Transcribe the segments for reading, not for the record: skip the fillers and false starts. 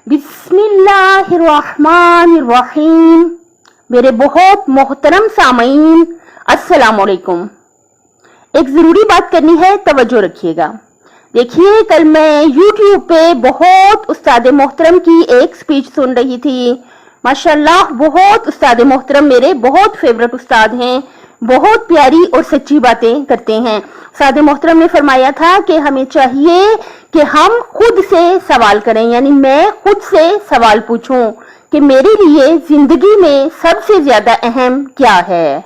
बिस्मिल्लाहिर्रहमानिर्रहीम। मेरे बहुत मोहतरम सामीन, अस्सलामुअलैकुम। एक जरूरी बात करनी है, तवज्जो रखिएगा। देखिए, कल मैं YouTube पे बहुत उस्ताद मोहतरम की एक स्पीच सुन रही थी। माशाल्लाह, बहुत उस्ताद मोहतरम मेरे बहुत फेवरेट उस्ताद हैं, बहुत प्यारी और सच्ची बातें करते हैं। उस्ताद मोहतरम ने फरमाया था कि हमें चाहिए कि हम खुद से सवाल करें, यानी मैं खुद से सवाल पूछूं कि मेरे लिए जिंदगी में सबसे ज्यादा अहम क्या है।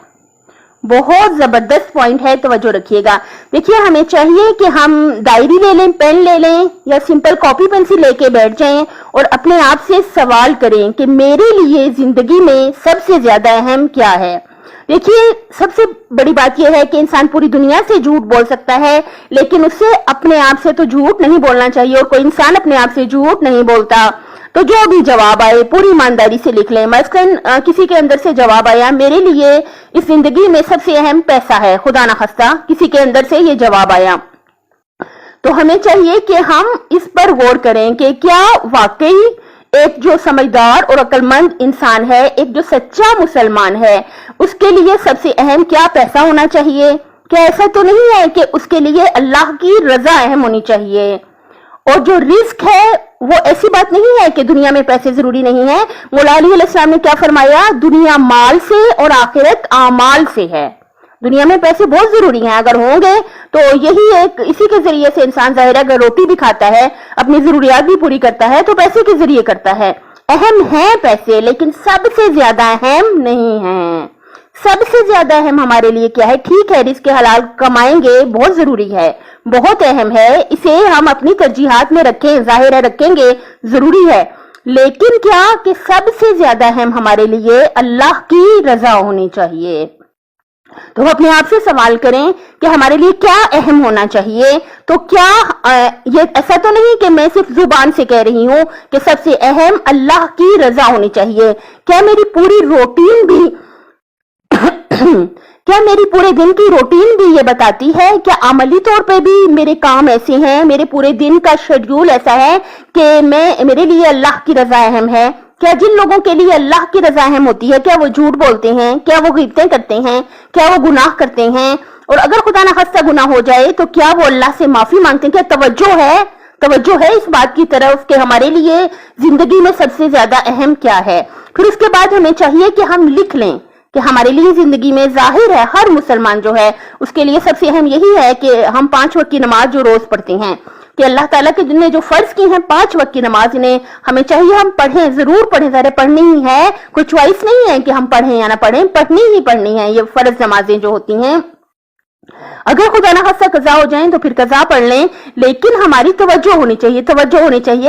बहुत जबरदस्त पॉइंट है, तवज्जो रखिएगा। देखिए, हमें चाहिए कि हम डायरी ले लें, पेन ले लें या सिंपल कॉपी पेंसिल लेके बैठ जाएं और अपने आप से सवाल करें कि मेरे लिए जिंदगी में सबसे ज्यादा अहम क्या है। देखिए, सबसे बड़ी बात यह है कि इंसान पूरी दुनिया से झूठ बोल सकता है, लेकिन उससे अपने आप से तो झूठ नहीं बोलना चाहिए, और कोई इंसान अपने आप से झूठ नहीं बोलता। तो जो भी जवाब आए पूरी ईमानदारी से लिख लें। मसलन किसी के अंदर से जवाब आया, मेरे लिए इस जिंदगी में सबसे अहम पैसा है, खुदा ना खास्ता किसी के अंदर से ये जवाब आया, तो हमें चाहिए कि हम इस पर गौर करें कि क्या वाकई एक जो समझदार और अक्लमंद इंसान है, एक जो सच्चा मुसलमान है, उसके लिए सबसे अहम क्या पैसा होना चाहिए। क्या ऐसा तो नहीं है कि उसके लिए अल्लाह की रजा अहम होनी चाहिए। और जो रिस्क है वो ऐसी बात नहीं है कि दुनिया में पैसे जरूरी नहीं है। मौला अली अलैहिस्सलाम ने क्या फरमाया, दुनिया माल से और आखिरत आमाल से है। दुनिया में पैसे बहुत जरूरी हैं, अगर होंगे तो यही एक, इसी के जरिए से इंसान जाहिर है अगर रोटी भी खाता है, अपनी जरूरियात भी पूरी करता है, तो पैसे के जरिए करता है। अहम है पैसे, लेकिन सबसे ज्यादा अहम नहीं है। सबसे ज्यादा अहम हमारे लिए क्या है? ठीक है, रिस्क हलाल कमाएंगे, बहुत जरूरी है, बहुत अहम है, इसे हम अपनी तरजीहात में रखें, जाहिर है रखेंगे, जरूरी है। लेकिन क्या कि सबसे ज्यादा अहम हमारे लिए अल्लाह की रजा होनी चाहिए। तो अपने आप से सवाल करें कि हमारे लिए क्या अहम होना चाहिए। तो क्या ये ऐसा तो नहीं कि मैं सिर्फ जुबान से कह रही हूं कि सबसे अहम अल्लाह की रजा होनी चाहिए। क्या मेरी पूरी रूटीन भी क्या मेरी पूरे दिन की रूटीन भी ये बताती है? क्या अमली तौर पे भी मेरे काम ऐसे हैं, मेरे पूरे दिन का शेड्यूल ऐसा है कि मेरे लिए अल्लाह की रजा अहम है? क्या जिन लोगों के लिए अल्लाह की रजा अहम होती है, क्या वो झूठ बोलते हैं? क्या वो गिबतें करते हैं? क्या वो गुनाह करते हैं? और अगर खुदा ना खास्ता गुनाह हो जाए तो क्या वो अल्लाह से माफी मांगते हैं? क्या तवज्जो है इस बात की तरफ कि हमारे लिए जिंदगी में सबसे ज्यादा अहम क्या है। फिर उसके बाद हमें चाहिए कि हम लिख लें कि हमारे लिए जिंदगी में, जाहिर है हर मुसलमान जो है उसके लिए सबसे अहम यही है कि हम 5 वक्त की नमाज जो रोज पढ़ते हैं, कि अल्लाह ताला के जिन्हें जो फर्ज की हैं 5 वक्त की नमाज, इन्हें हमें चाहिए हम पढ़ें, जरूर पढ़ें। सारे पढ़नी ही है, कोई चॉइस नहीं है कि हम पढ़ें या ना पढ़ें, पढ़नी ही पढ़नी है ये फर्ज नमाजें जो होती हैं। अगर खुदा ना खास्ता कजा हो जाए तो फिर कजा पढ़ लें, लेकिन हमारी तवज्जो होनी चाहिए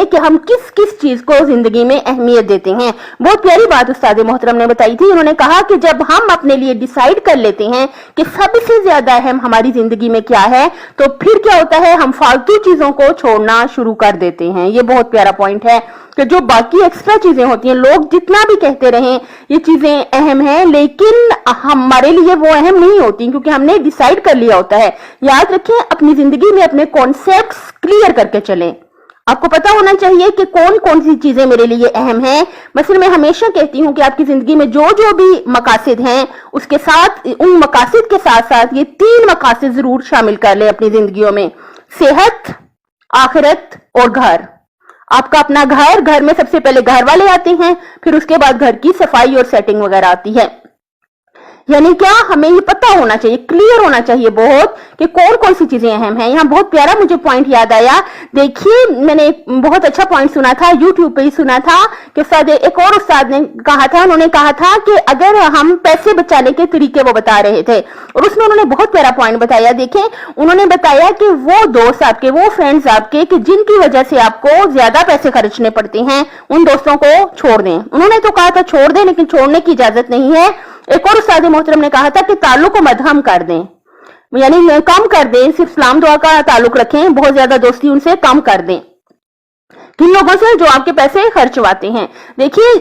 कि हम किस किस चीज को जिंदगी में अहमियत देते हैं। बहुत प्यारी बात उस्ताद मोहतरम ने बताई थी। उन्होंने कहा कि जब हम अपने लिए डिसाइड कर लेते हैं कि सबसे ज्यादा अहम हमारी जिंदगी में क्या है, तो फिर क्या होता है, हम फालतू चीजों को छोड़ना शुरू कर देते हैं। ये बहुत प्यारा पॉइंट है कि जो बाकी एक्स्ट्रा चीजें होती हैं, लोग जितना भी कहते रहें ये चीजें अहम हैं, लेकिन हमारे लिए वो अहम नहीं होती, क्योंकि हमने डिसाइड कर लिया होता है। याद रखें, अपनी जिंदगी में अपने कॉन्सेप्ट्स क्लियर करके चलें। आपको पता होना चाहिए कि कौन कौन सी चीजें मेरे लिए अहम हैं। मसलन मैं हमेशा कहती हूँ कि आपकी जिंदगी में जो जो भी मकासद हैं, उसके साथ, उन मकासद के साथ साथ ये 3 मकासद जरूर शामिल कर लें अपनी जिंदगियों में: सेहत, आखिरत और घर। आपका अपना घर में सबसे पहले घर वाले आते हैं, फिर उसके बाद घर की सफाई और सेटिंग वगैरह आती है। यानी क्या, हमें ये पता होना चाहिए, क्लियर होना चाहिए बहुत कि कौन कौन सी चीजें अहम हैं। यहाँ बहुत प्यारा मुझे पॉइंट याद आया। देखिए, मैंने एक बहुत अच्छा पॉइंट सुना था, यूट्यूब पे ही सुना था कि एक और उस्ताद ने कहा था, उन्होंने कहा था कि अगर हम पैसे बचाने के तरीके वो बता रहे थे, और उसमें उन्होंने बहुत प्यारा पॉइंट बताया। देखें, उन्होंने बताया कि वो दोस्त आपके, वो फ्रेंड्स आपके कि जिनकी वजह से आपको ज्यादा पैसे खर्चने पड़ते हैं, उन दोस्तों को छोड़ दें। उन्होंने तो कहा था छोड़ दें, लेकिन छोड़ने की इजाजत नहीं है। एक और उस्ताद मोहतरम ने कहा था कि ताल्लुक को मध्यम कर दें, यानी कम कर दें, सिर्फ सलाम दुआ का ताल्लुक रखें, बहुत ज्यादा दोस्ती उनसे कम कर दें। किन लोगों से? जो आपके पैसे खर्चवाते हैं। देखिए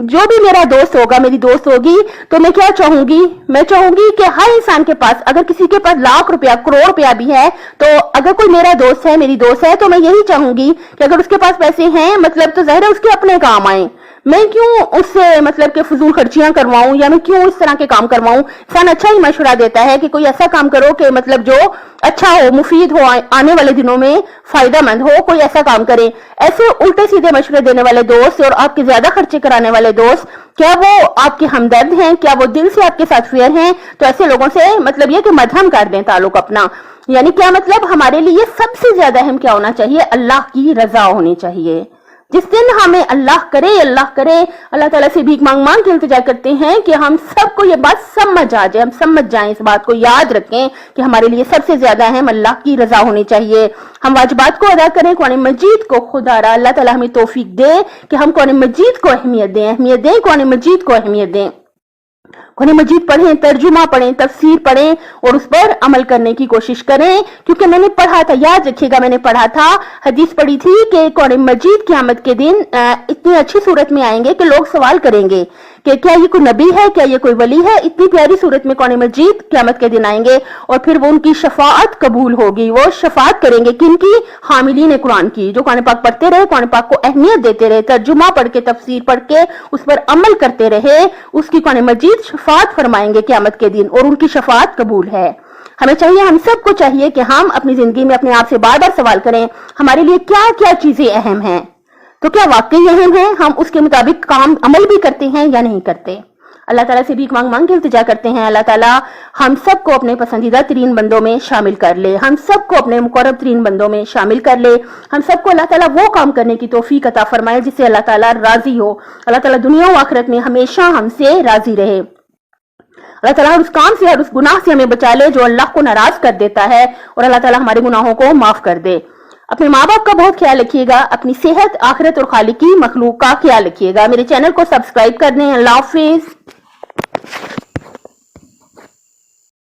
जो भी मेरा दोस्त होगा, मेरी दोस्त होगी, तो मैं क्या चाहूंगी? मैं चाहूंगी कि हर इंसान के पास, अगर किसी के पास लाख रुपया, करोड़ रुपया भी है, तो अगर कोई मेरा दोस्त है, मेरी दोस्त है, तो मैं यही चाहूंगी कि अगर उसके पास पैसे हैं, मतलब तो जाहिर है उसके अपने काम आए। मैं क्यों उससे मतलब कि फजूल खर्चियां करवाऊं, या मैं क्यों इस तरह के काम करवाऊं? इंसान अच्छा ही मशवरा देता है कि कोई ऐसा काम करो कि मतलब जो अच्छा हो, मुफीद हो, आने वाले दिनों में फायदा मंद हो, कोई ऐसा काम करे। ऐसे उल्टे सीधे मशवरे देने वाले दोस्त और आपके ज्यादा खर्चे कराने वाले दोस्त, क्या वो आपके हमदर्द हैं? क्या वो दिल से आपके साथ फेयर हैं? तो ऐसे लोगों से मतलब ये कि मध्यम कर दें ताल्लुक अपना। यानी क्या मतलब, हमारे लिए सबसे ज्यादा अहम क्या होना चाहिए? अल्लाह की रजा होनी चाहिए। जिस दिन हमें अल्लाह करे, अल्लाह ताला से भीख मांग के इल्तिजा करते हैं कि हम सबको ये बात समझ आ जाए, हम समझ जाएं, इस बात को याद रखें कि हमारे लिए सबसे ज्यादा अहम अल्लाह की रजा होनी चाहिए। हम वाजिबात को अदा करें, कुरान मजीद को खुदारा अल्लाह ताला हमें तौफीक दे कि हम कुरान मजीद को अहमियत दें, कुरान मजीद को अहमियत दें। कुरान मजीद पढ़ें, तर्जुमा पढ़ें, तफसीर पढ़ें और उस पर अमल करने की कोशिश करें। क्योंकि मैंने पढ़ा था, याद रखिएगा, मैंने पढ़ा था, हदीस पढ़ी थी कि कुरान मजीद क़यामत के दिन इतनी अच्छी सूरत में आएंगे कि लोग सवाल करेंगे कि क्या ये कोई नबी है, क्या ये कोई वली है। इतनी प्यारी सूरत में कुरान मजीद क़यामत के दिन आएंगे और फिर वो उनकी शफाअत कबूल होगी। वो शफाअत करेंगे किनकी? हामिलीन कुरान की, जो कुरान पाक पढ़ते रहे, कुरान पाक को अहमियत देते रहे, तर्जुमा पढ़ के, तफसीर पढ़ के उस पर अमल करते रहे, उसकी कुरान मजीद शफाअत फरमाएंगे क़यामत के दिन और उनकी शफाअत कबूल है। हमें चाहिए, हम सबको चाहिए कि हम अपनी जिंदगी में अपने आप से बार बार सवाल करें, हमारे लिए क्या क्या चीजें अहम हैं। तो क्या वाकई अहम है? हम उसके मुताबिक काम अमल भी करते हैं या नहीं करते? अल्लाह ताला से भीख मांग के इल्तिजा करते हैं, अल्लाह ताला हम सबको अपने पसंदीदा तरीन बंदों में शामिल कर ले, हम सबको अपने मुकर्रब तरीन बंदों में शामिल कर ले। हम सबको अल्लाह ताला वो काम करने की तौफीक अता फरमाए जिससे अल्लाह ताला राजी हो। अल्लाह ताला दुनिया और आखिरत में हमेशा हमसे राजी रहे। अल्लाह ताला उस काम से और उस गुनाह से हमें बचा ले जो अल्लाह को नाराज कर देता है, और अल्लाह ताला हमारे गुनाहों को माफ कर दे। अपने माँ बाप का बहुत ख्याल रखिएगा, अपनी सेहत, आखिरत और खालिक की मखलूक का ख्याल रखिएगा। मेरे चैनल को सब्सक्राइब कर दें। अल्लाह हाफिज।